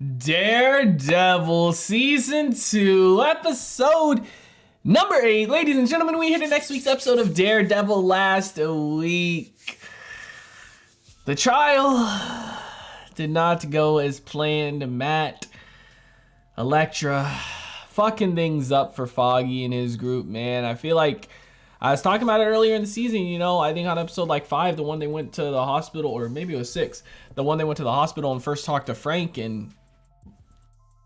Daredevil Season 2, Episode number 8. Ladies and gentlemen, we hit the next week's episode of Daredevil last week. The trial did not go as planned. Matt, Elektra, fucking things up for Foggy and his group, man. I feel like I was talking about it earlier in the season, you know, I think on episode like 5, the one they went to the hospital, or maybe it was 6, the one they went to the hospital and first talked to Frank, and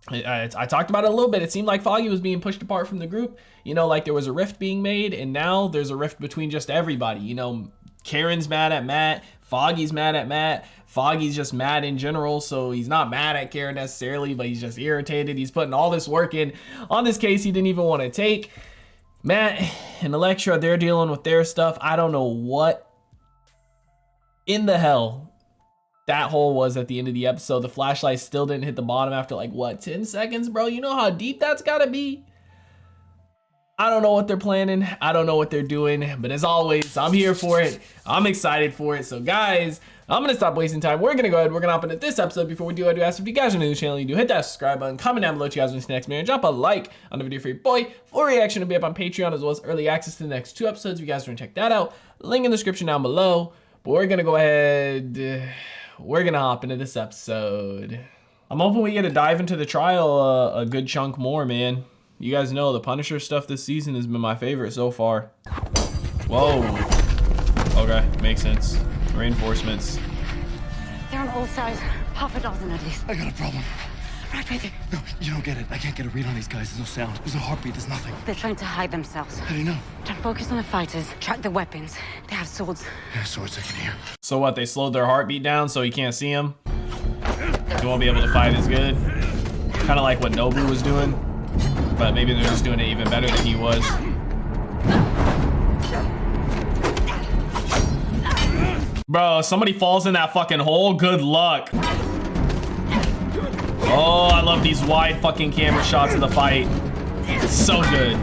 I talked about it a little bit. It seemed like Foggy was being pushed apart from the group, you know, like there was a rift being made, and now there's a rift between just everybody. You know, Karen's mad at Matt, Foggy's mad at Matt, Foggy's just mad in general, so he's not mad at Karen necessarily, but he's just irritated. He's putting all this work in on this case he didn't even want to take. Matt and Elektra, they're dealing with their stuff. I don't know what in the hell that hole was at the end of the episode. The flashlight still didn't hit the bottom after like, what, 10 seconds, bro? You know how deep that's gotta be? I don't know what they're planning. I don't know what they're doing. But as always, I'm here for it. I'm excited for it. So guys, I'm gonna stop wasting time. We're gonna go ahead. We're gonna hop into this episode. Before we do, I do ask if you guys are new to the channel, you do hit that subscribe button, comment down below what you guys want to see next, man. Drop a like on the video for your boy. Full reaction will be up on Patreon, as well as early access to the next 2 episodes. If you guys want to check that out, link in the description down below. But we're gonna go ahead. We're gonna hop into this episode. I'm hoping we get to dive into the trial a good chunk more, man. You guys know the Punisher stuff this season has been my favorite so far. Whoa. Okay, makes sense. Reinforcements. They're on all sides. Half a dozen at least. I got a problem. Right with you. No, you don't get it. I can't get a read on these guys. There's no sound. There's no heartbeat. There's nothing. They're trying to hide themselves. How do you know? Don't focus on the fighters. Track the weapons. They have swords. Yeah, swords I can hear. So what, they slowed their heartbeat down so you can't see them? You won't be able to fight as good? Kind of like what Nobu was doing. But maybe they're just doing it even better than he was. Bro, somebody falls in that fucking hole, good luck. Oh, I love these wide fucking camera shots of the fight. So good.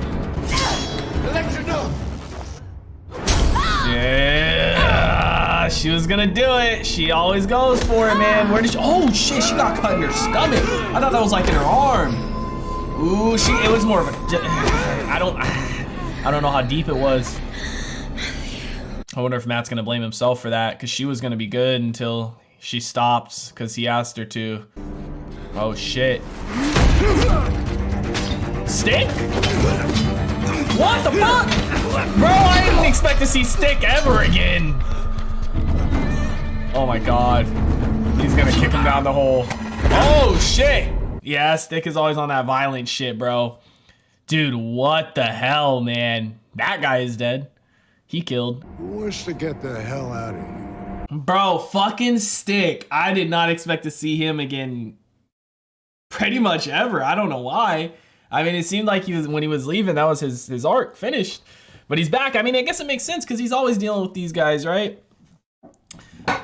Yeah, she was gonna do it. She always goes for it, man. Where did she? Oh shit, she got cut in her stomach. I thought that was like in her arm. Ooh, it was more of a, I don't know how deep it was. I wonder if Matt's gonna blame himself for that, because she was gonna be good until she stopped because he asked her to. Oh shit. Stick? What the fuck? Bro, I didn't expect to see Stick ever again. Oh my god. He's gonna kick him down the hole. Oh shit. Yeah, Stick is always on that violent shit, bro. Dude, what the hell, man? That guy is dead. He killed. Who wants to get the hell out of here? Bro, fucking Stick. I did not expect to see him again pretty much ever. I don't know why. I mean, it seemed like when he was leaving, that was his arc finished. But he's back. I mean, I guess it makes sense because he's always dealing with these guys, right?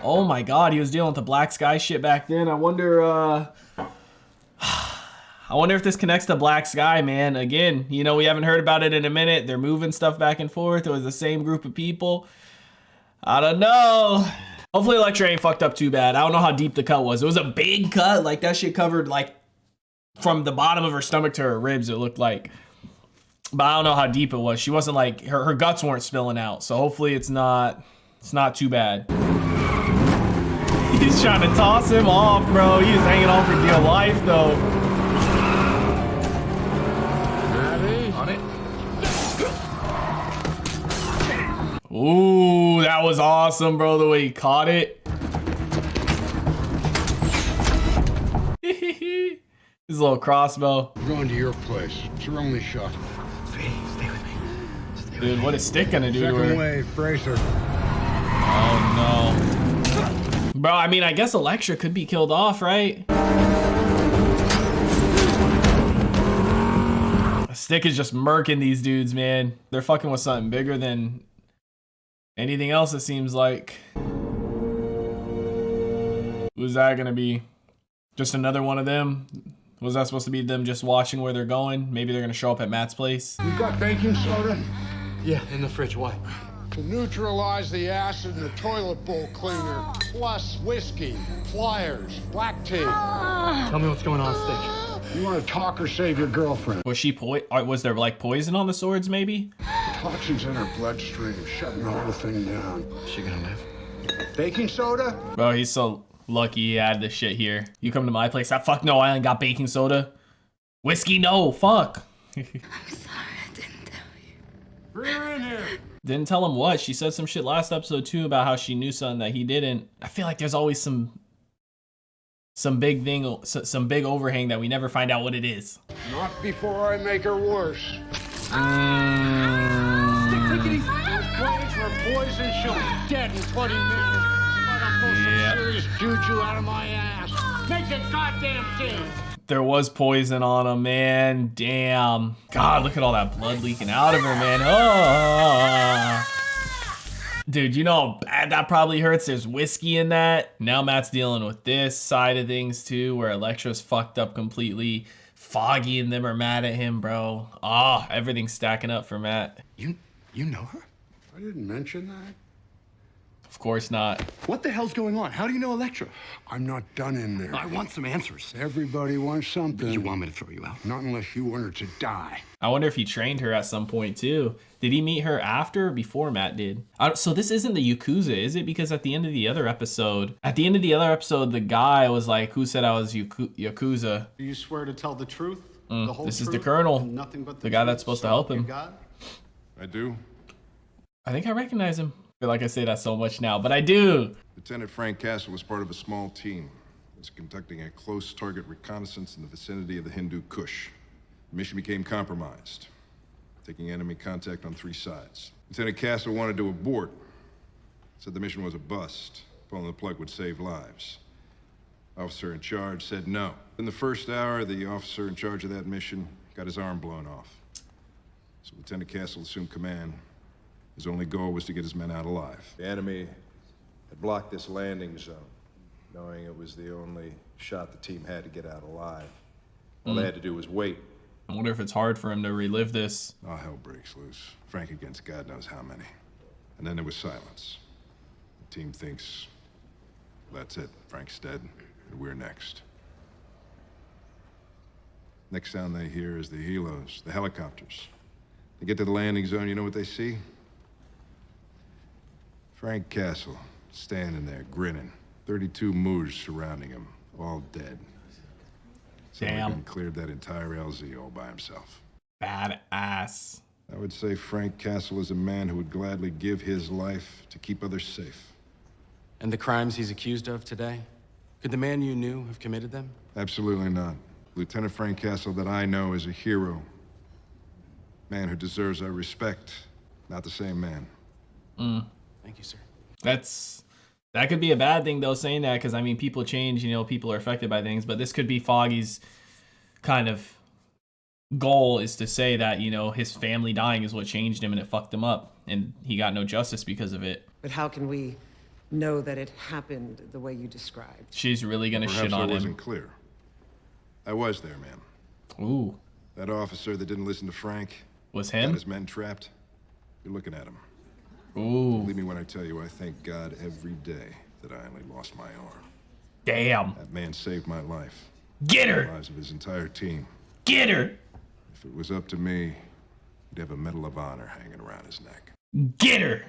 Oh my god, he was dealing with the Black Sky shit back then. I wonder if this connects to Black Sky, man. Again, you know, we haven't heard about it in a minute. They're moving stuff back and forth. It was the same group of people. I don't know. Hopefully Elektra ain't fucked up too bad. I don't know how deep the cut was. It was a big cut. Like, that shit covered, like, from the bottom of her stomach to her ribs, it looked like. But I don't know how deep it was. She wasn't, like, her guts weren't spilling out. So hopefully it's not too bad. He's trying to toss him off, bro. He was hanging on for dear life, though. On it. Ooh, that was awesome, bro, the way he caught it. His little crossbow. We're going to your place. It's your only shot. Stay with me. Dude, what is Stick gonna do to her? Second wave, Fraser. Oh no. Bro, I mean, I guess Elektra could be killed off, right? Stick is just murking these dudes, man. They're fucking with something bigger than anything else, it seems like. Who's that gonna be? Just another one of them? Was that supposed to be them just watching where they're going? Maybe they're gonna show up at Matt's place. You got baking soda? Yeah, in the fridge. Why? To neutralize the acid in the toilet bowl cleaner, plus whiskey, pliers, black tea. Tell me what's going on, Stick. You want to talk or save your girlfriend? Was there like poison on the swords maybe? Toxins in her bloodstream, shutting the whole thing down. Is she gonna live? Baking soda? Bro, he's so lucky he had this shit here. You come to my place, fuck no, I ain't got baking soda. Whiskey, no, fuck. I'm sorry, I didn't tell you. Bring her in here. Didn't tell him what? She said some shit last episode too about how she knew something that he didn't. I feel like there's always some big thing, some big overhang that we never find out what it is. Not before I make her worse. Blades were poisoned, she'll be dead in 20 minutes. But I'm pulling some serious juju out of my ass. Make a goddamn thing. There was poison on him, man. Damn. God, look at all that blood leaking out of her, man. Oh. Dude, you know how bad that probably hurts? There's whiskey in that. Now Matt's dealing with this side of things too, where Elektra's fucked up completely. Foggy and them are mad at him, bro. Ah, everything's stacking up for Matt. You know her? I didn't mention that. Of course not. What the hell's going on? How do you know Elektra? I'm not done in there. I want some answers. Everybody wants something. You want me to throw you out? Not unless you want her to die. I wonder if he trained her at some point too. Did he meet her after or before Matt did? So this isn't the Yakuza, is it? Because at the end of the other episode, the guy was like, who said I was Yakuza? Do you swear to tell the truth? Mm, The whole this is truth, the Colonel, and nothing but the guy truth, that's supposed to so help help him. you God? I do. I think I recognize him. I feel like I say that so much now, but I do. Lieutenant Frank Castle was part of a small team. He was conducting a close target reconnaissance in the vicinity of the Hindu Kush. The mission became compromised, taking enemy contact on 3 sides. Lieutenant Castle wanted to abort. Said the mission was a bust. Pulling the plug would save lives. Officer in charge said no. In the first hour, the officer in charge of that mission got his arm blown off. So Lieutenant Castle assumed command. His only goal was to get his men out alive. The enemy had blocked this landing zone, knowing it was the only shot the team had to get out alive. All they had to do was wait. I wonder if it's hard for him to relive this. Oh, hell breaks loose. Frank against God knows how many. And then there was silence. The team thinks, that's it. Frank's dead, and we're next. Next sound they hear is the helos, the helicopters. They get to the landing zone, you know what they see? Frank Castle, standing there, grinning. 32 Moors surrounding him, all dead. Damn. Cleared that entire LZ all by himself. Badass. I would say Frank Castle is a man who would gladly give his life to keep others safe. And the crimes he's accused of today? Could the man you knew have committed them? Absolutely not. Lieutenant Frank Castle that I know is a hero. Man who deserves our respect, not the same man. Thank you, sir. That could be a bad thing though, saying that, because I mean people change, you know, people are affected by things, but this could be Foggy's kind of goal, is to say that, you know, his family dying is what changed him and it fucked him up and he got no justice because of it. But how can we know that it happened the way you described? She's really gonna Perhaps shit on I him. wasn't clear. I was there, ma'am. Ooh. That officer that didn't listen to Frank, Was got him? his men trapped. You're looking at him. Ooh. Believe me when I tell you, I thank God every day that I only lost my arm. Damn. That man saved my life. Get The her! lives of his entire team. Get her! If it was up to me, he'd have a Medal of Honor hanging around his neck. Get her!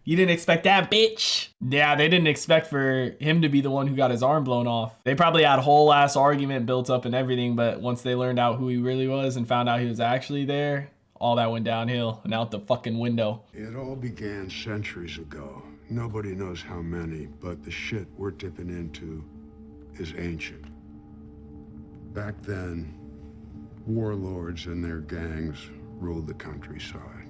You didn't expect that, bitch? Yeah, they didn't expect for him to be the one who got his arm blown off. They probably had a whole ass argument built up and everything, but once they learned out who he really was and found out he was actually there, all that went downhill and out the fucking window. It all began centuries ago. Nobody knows how many, but the shit we're dipping into is ancient. Back then, warlords and their gangs ruled the countryside.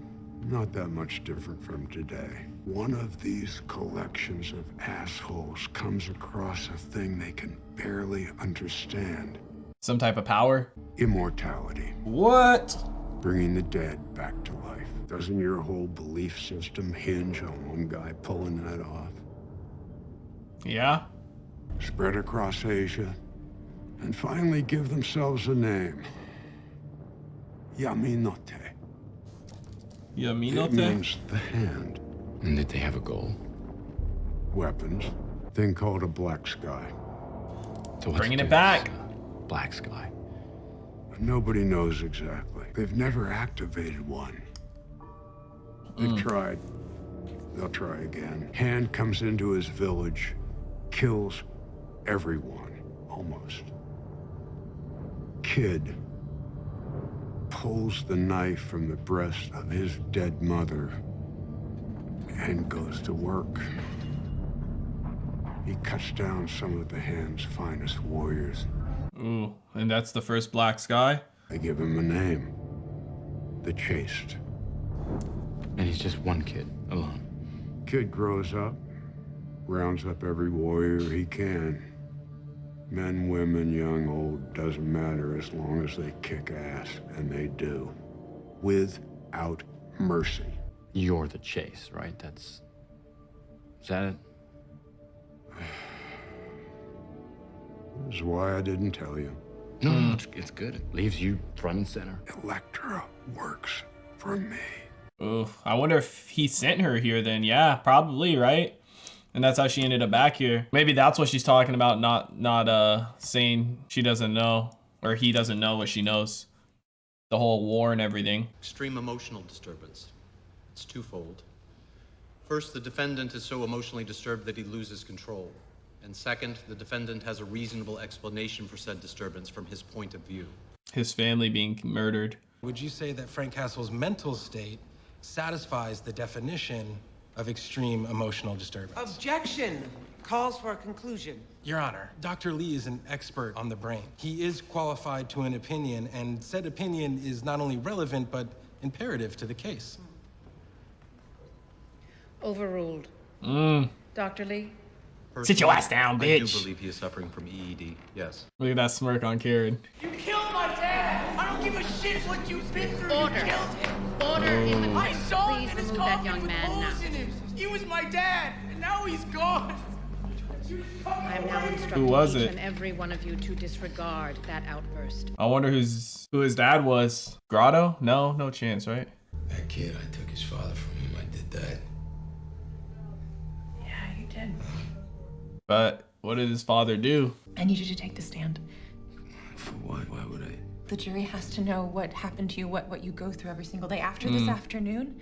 Not that much different from today. One of these collections of assholes comes across a thing they can barely understand. Some type of power? Immortality. What? Bringing the dead back to life. Doesn't your whole belief system hinge on one guy pulling that off? Yeah? Spread across Asia, and finally give themselves a name. Yaminote. It Yaminote? means the hand. And did they have a goal? Weapons. Thing called a black sky. So what's Bringing it this back. Black sky. Nobody knows exactly. They've never activated one. They've tried. They'll try again. Hand comes into his village, kills everyone, almost. Kid pulls the knife from the breast of his dead mother and goes to work. He cuts down some of the Hand's finest warriors. Ooh, and that's the first black sky? They give him a name. The Chaste. And he's just one kid, alone. Kid grows up, rounds up every warrior he can. Men, women, young, old, doesn't matter as long as they kick ass, and they do. Without mercy. You're the Chase, right? Is that it? This is why I didn't tell you. No, it's good. It leaves you front and center. Elektra works for me. Ooh, I wonder if he sent her here then. Yeah, probably, right? And that's how she ended up back here. Maybe that's what she's talking about, not saying she doesn't know, or he doesn't know what she knows. The whole war and everything. Extreme emotional disturbance. It's twofold. First, the defendant is so emotionally disturbed that he loses control. And second, the defendant has a reasonable explanation for said disturbance from his point of view. His family being murdered. Would you say that Frank Castle's mental state satisfies the definition of extreme emotional disturbance? Objection calls for a conclusion. Your Honor, Dr. Lee is an expert on the brain. He is qualified to an opinion, and said opinion is not only relevant, but imperative to the case. Overruled. Dr. Lee? Sit your ass down, I do bitch. believe he is suffering from EED, yes. Look at that smirk on Karen. You killed my dad! I don't give a shit what you've been through. Order. You killed him. Order in the court. I saw him Please in his remove that coffin young with man holes now. in him. He was my dad, and now he's gone. I am now instructing Who was each it? and every one of you to disregard that outburst. I wonder who his dad was. Grotto? No chance, right? That kid, I took his father from him. I did that. Yeah, you did. But what did his father do? I need you to take the stand. For what? Why would I? The jury has to know what happened to you, what you go through every single day. After this afternoon,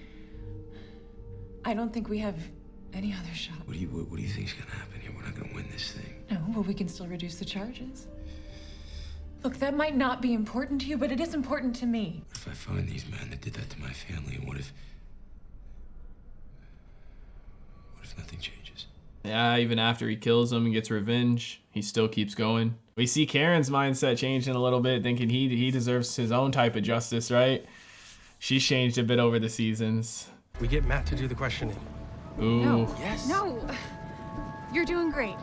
I don't think we have any other shot. What do you think's gonna happen here? We're not gonna win this thing. No, but we can still reduce the charges. Look, that might not be important to you, but it is important to me. What if I find these men that did that to my family? And what if nothing changes? Yeah, even after he kills him and gets revenge, he still keeps going. We see Karen's mindset changing a little bit, thinking he deserves his own type of justice, right? She's changed a bit over the seasons. We get Matt to do the questioning. Ooh. No. Yes. No. You're doing great.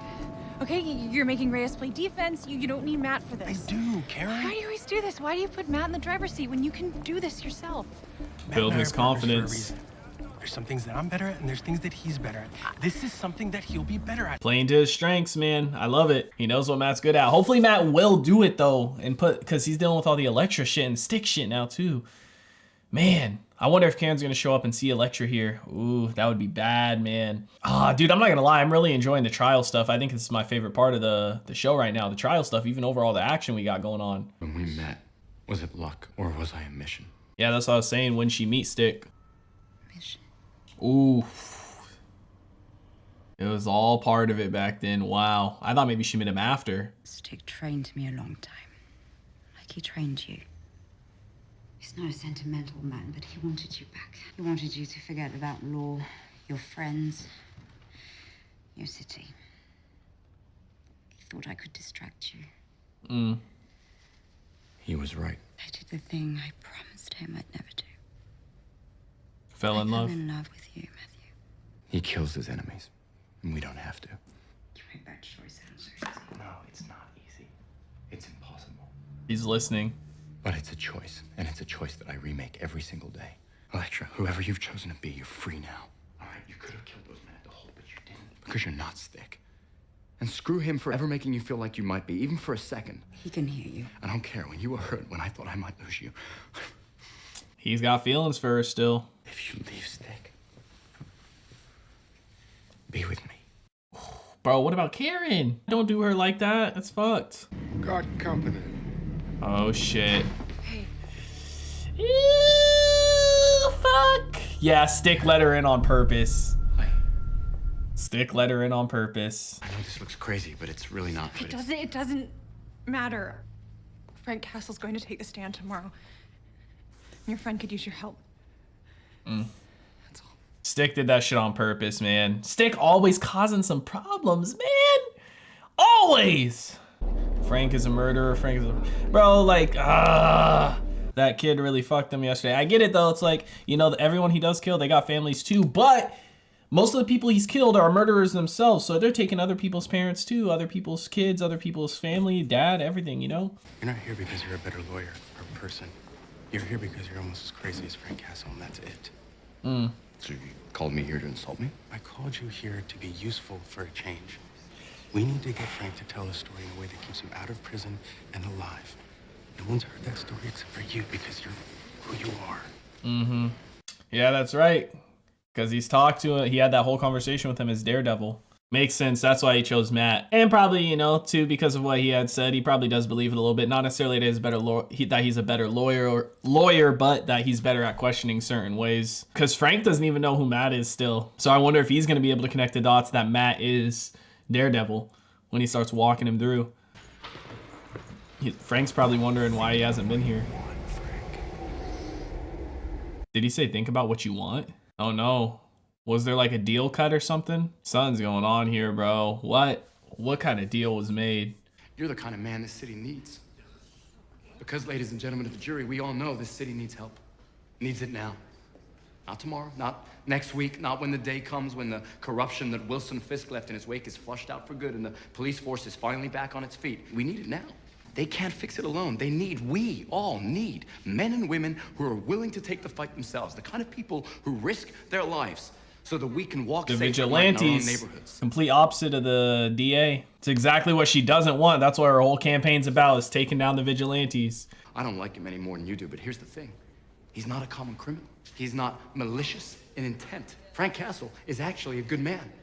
Okay, you're making Reyes play defense. You don't need Matt for this. I do, Karen. Why do you always do this? Why do you put Matt in the driver's seat when you can do this yourself? Build Matt and I his are partners for a confidence. reason. There's some things that I'm better at, and there's things that he's better at. This is something that he'll be better at. Playing to his strengths, man. I love it. He knows what Matt's good at. Hopefully Matt will do it though, and because he's dealing with all the Elektra shit and stick shit now too. Man, I wonder if Karen's gonna show up and see Elektra here. Ooh, that would be bad, man. Ah, dude, I'm not gonna lie. I'm really enjoying the trial stuff. I think this is my favorite part of the show right now. The trial stuff, even over all the action we got going on. When we met, was it luck or was I a mission? Yeah, that's what I was saying when she meets Stick. Mission. Ooh. It was all part of it back then. Wow. I thought maybe she met him after. Stick trained me a long time. Like he trained you. He's not a sentimental man, but he wanted you back. He wanted you to forget about law, your friends, your city. He thought I could distract you. He was right. I did the thing I promised him I'd never do. Fell in love. I'm in love with you, Matthew. He kills his enemies, and we don't have to. You make that choice sound so easy. No, it's not easy. It's impossible. He's listening. But it's a choice, and it's a choice that I remake every single day. Elektra, whoever you've chosen to be, you're free now. All right, you could have killed those men at the hole, but you didn't. Because you're not Stick. And screw him for ever making you feel like you might be, even for a second. He can hear you. I don't care. When you were hurt, when I thought I might lose you. He's got feelings for her still. If you leave Stick, be with me. Bro, what about Karen? Don't do her like that. That's fucked. Got company. Oh, shit. Ew, fuck. Yeah, Stick let her in on purpose. Stick let her in on purpose. I know this looks crazy, but it's really not. It doesn't matter. Frank Castle's going to take the stand tomorrow. Your friend could use your help. That's all. Stick did that shit on purpose, man. Stick always causing some problems, man. Always. Frank is a murderer. Frank is a... Bro, like, that kid really fucked him yesterday. I get it, though. It's like, you know, everyone he does kill, they got families, too. But most of the people he's killed are murderers themselves. So they're taking other people's parents, too. Other people's kids, other people's family, dad, everything, you know? You're not here because you're a better lawyer or person. You're here because you're almost as crazy as Frank Castle, and that's it. So you called me here to insult me? I called you here to be useful for a change. We need to get Frank to tell a story in a way that keeps him out of prison and alive. No one's heard that story except for you because you're who you are. Yeah, that's right. Because he's talked to him. He had that whole conversation with him as Daredevil. Makes sense. That's why he chose Matt. And probably, you know, too, because of what he had said, he probably does believe it a little bit. Not necessarily that he's a better lawyer, but that he's better at questioning certain ways. Because Frank doesn't even know who Matt is still. So I wonder if he's going to be able to connect the dots that Matt is Daredevil when he starts walking him through. Frank's probably wondering why he hasn't been here. Did he say think about what you want? Oh no. Was there like a deal cut or something? Something's going on here, bro. What kind of deal was made? You're the kind of man this city needs. Because, ladies and gentlemen of the jury, we all know this city needs help. Needs it now. Not tomorrow, not next week, not when the day comes when the corruption that Wilson Fisk left in his wake is flushed out for good and the police force is finally back on its feet. We need it now. They can't fix it alone. We all need men and women who are willing to take the fight themselves. The kind of people who risk their lives so that we can walk The safe in our own vigilantes, neighborhoods. complete opposite of the DA. It's exactly what she doesn't want. That's what her whole campaign's about, is taking down the vigilantes. I don't like him any more than you do, but here's the thing. He's not a common criminal. He's not malicious in intent. Frank Castle is actually a good man.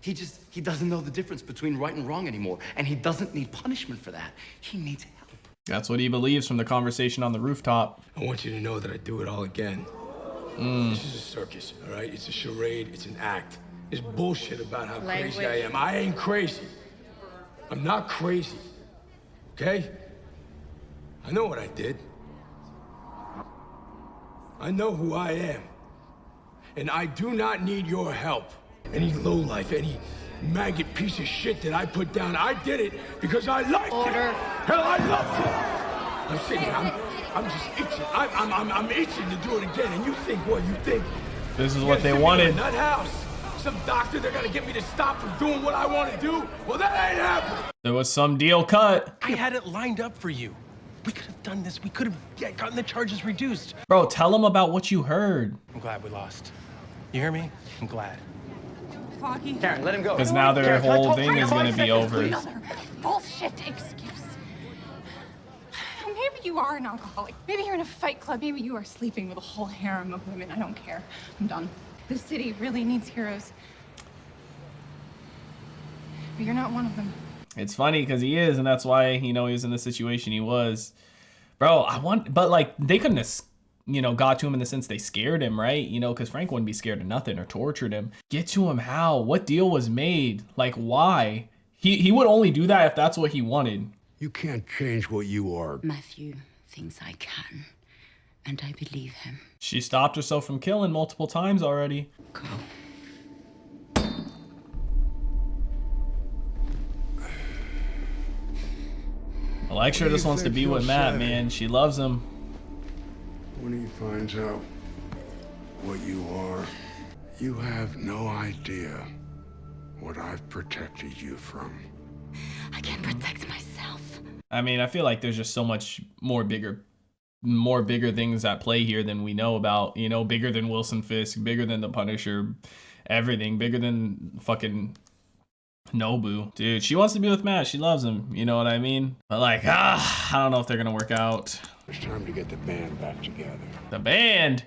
He doesn't know the difference between right and wrong anymore, and he doesn't need punishment for that. He needs help. That's what he believes from the conversation on the rooftop. I want you to know that I do it all again. This is a circus, all right? It's a charade, it's an act. It's bullshit about how crazy I am. I ain't crazy. I'm not crazy, okay? I know what I did. I know who I am. And I do not need your help. Any lowlife, any maggot piece of shit that I put down, I did it because I liked it. Hell, I loved it. I'm sitting here, I'm just itching. I'm itching to do it again. And you think what? You think This is what they wanted. nut house? Some doctor, they're gonna get me to stop from doing what I want to do? Well, that ain't happening. There was some deal cut. I had it lined up for you. We could have done this. We could have gotten the charges reduced. Bro, tell him about what you heard. I'm glad we lost. You hear me? I'm glad. Foggy. Karen, let him go. Because now their whole thing is going to be over. Another bullshit excuse. Maybe you are an alcoholic. Maybe you're in a fight club. Maybe you are sleeping with a whole harem of women. I don't care. I'm done. The city really needs heroes. But you're not one of them. It's funny because he is, and that's why, you know, he was in the situation he was. Bro, but like, they couldn't have, you know, got to him in the sense they scared him, right? You know, because Frank wouldn't be scared of nothing or tortured him. Get to him how? What deal was made? Like, why? He would only do that if that's what he wanted. You can't change what you are. Matthew thinks I can, and I believe him. She stopped herself from killing multiple times already. Go. Electra just wants to be with Matt, man. She loves him. When he finds out what you are, you have no idea what I've protected you from. I can't protect myself. I mean, I feel like there's just so much more bigger things at play here than we know about. You know, bigger than Wilson Fisk, bigger than the Punisher, everything, bigger than fucking Nobu. Dude, she wants to be with Matt. She loves him. You know what I mean? But like, I don't know if they're gonna work out. It's time to get the band back together. The band?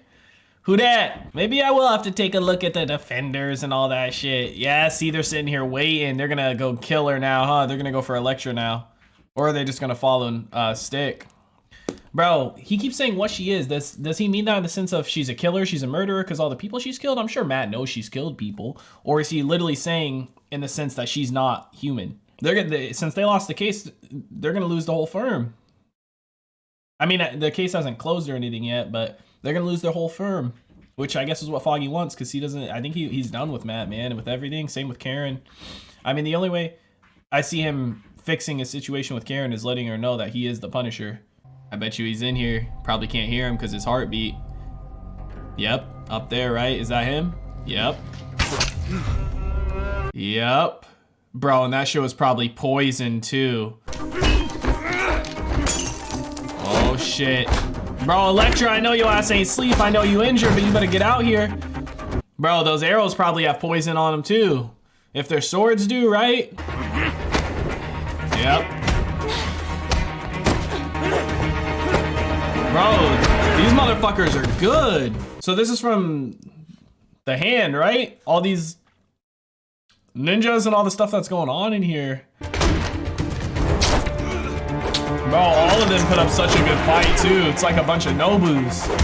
Who dat? Maybe I will have to take a look at the defenders and all that shit. Yeah, see, they're sitting here waiting. They're gonna go kill her now, huh? They're gonna go for Elektra now. Or are they just gonna follow Stick? Bro, he keeps saying what she is. Does he mean that in the sense of she's a killer, she's a murderer because all the people she's killed? I'm sure Matt knows she's killed people. Or is he literally saying in the sense that she's not human? Since they lost the case, they're gonna lose the whole firm. I mean, the case hasn't closed or anything yet, but they're gonna lose their whole firm, which I guess is what Foggy wants, because he doesn't. I think he's done with Matt, man, and with everything. Same with Karen. I mean, the only way I see him fixing a situation with Karen is letting her know that he is the Punisher. I bet you he's in here. Probably can't hear him because his heartbeat. Yep, up there, right? Is that him? Yep. Yep. Bro, and that shit was probably poison too. Oh shit. Bro, Elektra, I know your ass ain't sleep. I know you injured, but you better get out here. Bro, those arrows probably have poison on them too. If their swords do, right? Yep. Bro, these motherfuckers are good. So this is from the Hand, right? All these ninjas and all the stuff that's going on in here. Bro, all of them put up such a good fight too. It's like a bunch of Nobus. Woo!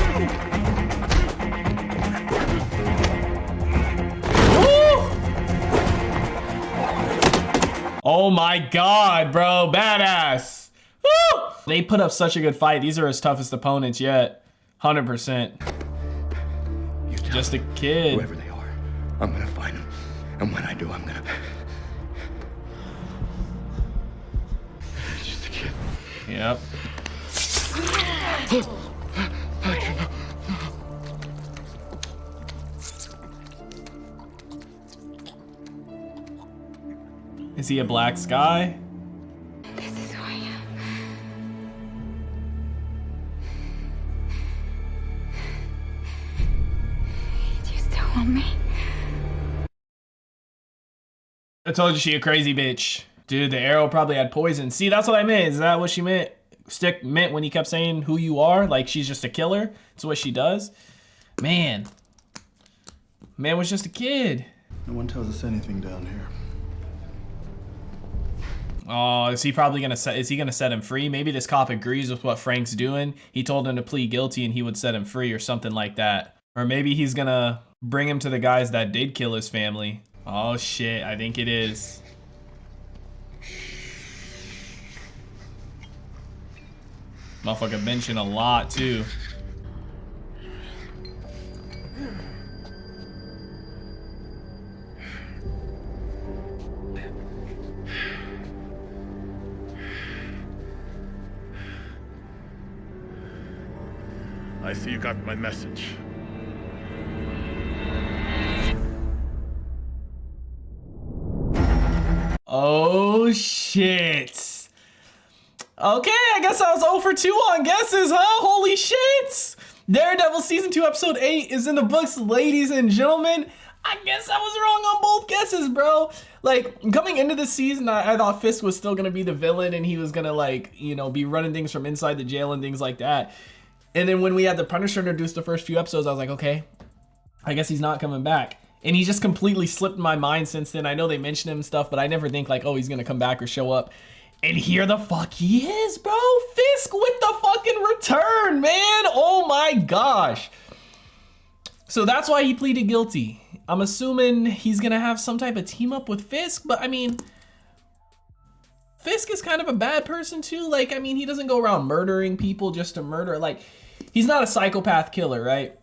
Oh my god, bro, badass. Woo! They put up such a good fight. These are his toughest opponents yet. 100%. Just a kid. Whoever they are, I'm gonna find them. And when I do, I'm gonna... Just a kid. Yep. Is he a black sky? This is who I am. Do you still want me? I told you she a crazy bitch. Dude, the arrow probably had poison. See, that's what I meant. Is that what she meant? Stick meant when he kept saying who you are? Like she's just a killer? That's what she does? Man. Man was just a kid. No one tells us anything down here. Oh, is he gonna set him free? Maybe this cop agrees with what Frank's doing. He told him to plead guilty and he would set him free or something like that. Or maybe he's gonna bring him to the guys that did kill his family. Oh shit, I think it is. Motherfucker benching a lot too. I see you got my message. Oh shit. Okay, I guess I was 0 for 2 on guesses, huh? Holy shit! Daredevil Season 2 Episode 8 is in the books, ladies and gentlemen. I guess I was wrong on both guesses, bro. Like, coming into this season, I thought Fisk was still gonna be the villain and he was gonna, like, you know, be running things from inside the jail and things like that. And then when we had the Punisher introduced the first few episodes, I was like, okay, I guess he's not coming back. And he just completely slipped my mind since then. I know they mentioned him and stuff, but I never think like, oh, he's gonna come back or show up. And here the fuck he is, bro. Fisk with the fucking return, man. Oh my gosh. So that's why he pleaded guilty. I'm assuming he's gonna have some type of team up with Fisk, but I mean, Fisk is kind of a bad person too. Like, I mean, he doesn't go around murdering people just to murder. Like, he's not a psychopath killer, right?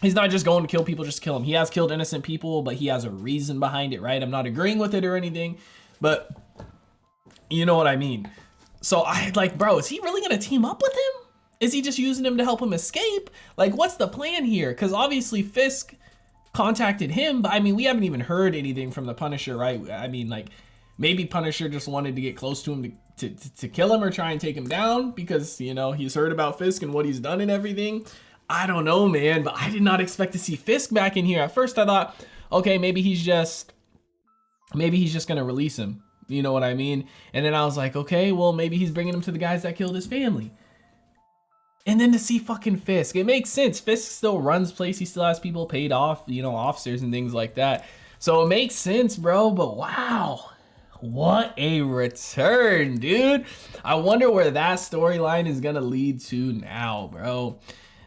He's not just going to kill people just to kill them. He has killed innocent people, but he has a reason behind it, right? I'm not agreeing with it or anything, but you know what I mean. So I like, bro, is he really gonna team up with him? Is he just using him to help him escape? Like, what's the plan here? Because obviously Fisk contacted him, but I mean, we haven't even heard anything from the Punisher, right? I mean, like, maybe Punisher just wanted to get close to him to kill him or try and take him down because, you know, he's heard about Fisk and what he's done and everything. I don't know, man, but I did not expect to see Fisk back in here. At first I thought, okay, maybe he's just gonna release him. You know what I mean? And then I was like, okay, well, maybe he's bringing him to the guys that killed his family. And then to see fucking Fisk, it makes sense. Fisk still runs place. He still has people paid off, you know, officers and things like that. So it makes sense, bro. But wow, what a return, dude. I wonder where that storyline is going to lead to now, bro.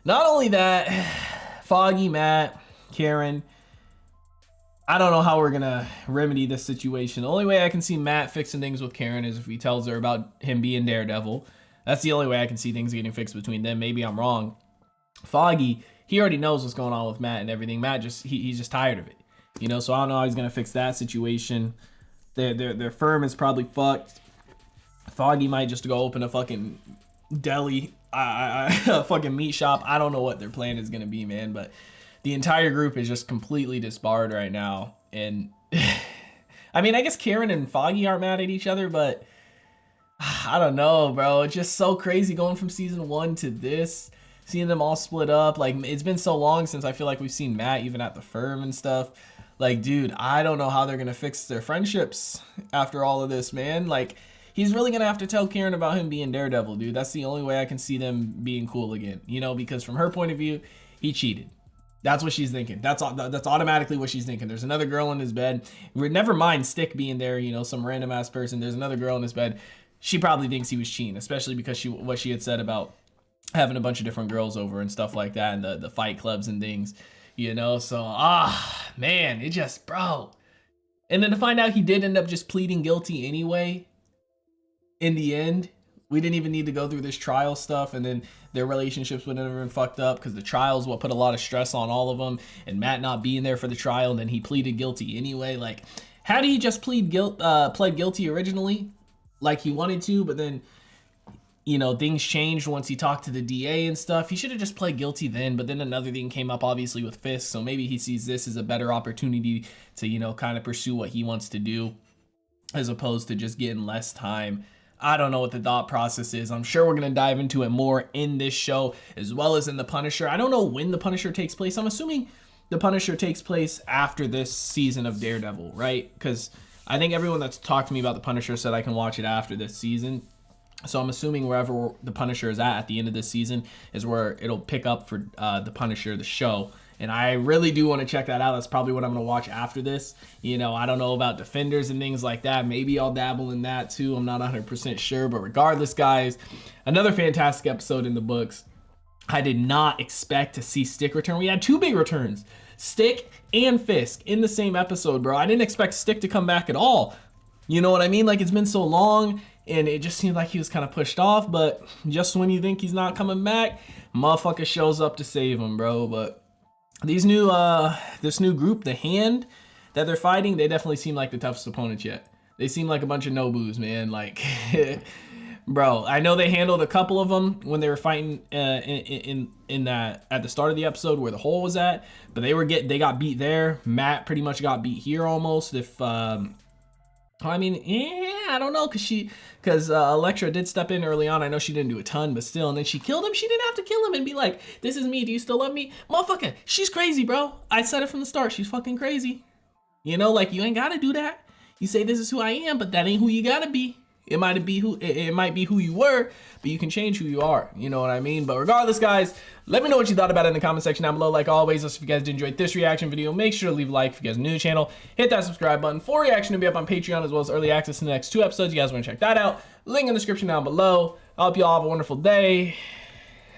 Not only that, Foggy, Matt, Karen, I don't know how we're going to remedy this situation. The only way I can see Matt fixing things with Karen is if he tells her about him being Daredevil. That's the only way I can see things getting fixed between them. Maybe I'm wrong. Foggy, he already knows what's going on with Matt and everything. Matt he's just tired of it, you know. So I don't know how he's gonna fix that situation. Their firm is probably fucked. Foggy might just go open a fucking deli, a fucking meat shop. I don't know what their plan is gonna be, man. But the entire group is just completely disbarred right now. And I mean, I guess Karen and Foggy aren't mad at each other, but I don't know, bro. It's just so crazy going from season 1 to this, seeing them all split up. Like, it's been so long since I feel like we've seen Matt even at the firm and stuff. Like, dude, I don't know how they're gonna fix their friendships after all of this, man. Like, he's really gonna have to tell Karen about him being Daredevil, dude. That's the only way I can see them being cool again, you know, because from her point of view, he cheated. That's what she's thinking. That's automatically what she's thinking. There's another girl in his bed. Never mind Stick being there, you know, some random ass person. There's another girl in his bed. She probably thinks he was cheating, especially because what she had said about having a bunch of different girls over and stuff like that, and the fight clubs and things, you know. So man, it just, bro. And then to find out he did end up just pleading guilty anyway. In the end, we didn't even need to go through this trial stuff, and then their relationships would have been fucked up because the trials what put a lot of stress on all of them, and Matt not being there for the trial, and then he pleaded guilty anyway. Like, had he just pled guilty originally, like he wanted to, but then, you know, things changed once he talked to the DA and stuff. He should have just pled guilty then, but then another thing came up, obviously, with Fisk, so maybe he sees this as a better opportunity to, you know, kind of pursue what he wants to do, as opposed to just getting less time. I don't know what the thought process is. I'm sure we're going to dive into it more in this show, as well as in The Punisher. I don't know when The Punisher takes place. I'm assuming The Punisher takes place after this season of Daredevil, right? Because I think everyone that's talked to me about The Punisher said I can watch it after this season. So I'm assuming wherever The Punisher is at the end of this season is where it'll pick up for The Punisher, the show. And I really do want to check that out. That's probably what I'm going to watch after this. You know, I don't know about Defenders and things like that. Maybe I'll dabble in that too. I'm not 100% sure. But regardless, guys, another fantastic episode in the books. I did not expect to see Stick return. We had two big returns. Stick and Fisk in the same episode, bro. I didn't expect Stick to come back at all. You know what I mean? Like, it's been so long, and it just seemed like he was kind of pushed off. But just when you think he's not coming back, motherfucker shows up to save him, bro. But these this new group, the Hand, that they're fighting, they definitely seem like the toughest opponents yet. They seem like a bunch of Nobus, man. Like, bro, I know they handled a couple of them when they were fighting in that at the start of the episode where the hole was at, but they got beat there. Matt pretty much got beat here almost. If I mean, yeah, I don't know, because Elektra did step in early on. I know she didn't do a ton, but still. And then she killed him. She didn't have to kill him and be like, this is me. Do you still love me? Motherfucker, she's crazy, bro. I said it from the start. She's fucking crazy. You know, like, you ain't got to do that. You say this is who I am, but that ain't who you got to be. It might be who you were, but you can change who you are. You know what I mean? But regardless, guys, let me know what you thought about it in the comment section down below. Like always, if you guys did enjoy this reaction video, make sure to leave a like. If you guys are new to the channel, hit that subscribe button. For reaction to be up on Patreon, as well as early access to the next 2 episodes. You guys want to check that out? Link in the description down below. I hope you all have a wonderful day,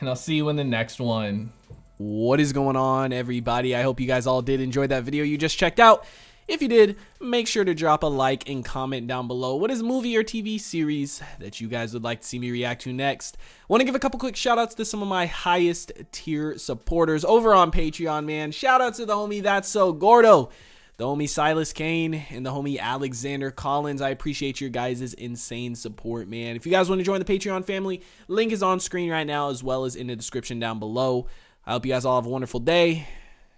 and I'll see you in the next one. What is going on, everybody? I hope you guys all did enjoy that video you just checked out. If you did, make sure to drop a like and comment down below. What is a movie or TV series that you guys would like to see me react to next? Want to give a couple quick shout outs to some of my highest tier supporters over on Patreon, man. Shout out to the homie That's So Gordo, the homie Silas Kane, and the homie Alexander Collins. I appreciate your guys' insane support, man. If you guys want to join the Patreon family, link is on screen right now, as well as in the description down below. I hope you guys all have a wonderful day,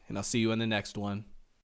and I'll see you in the next one.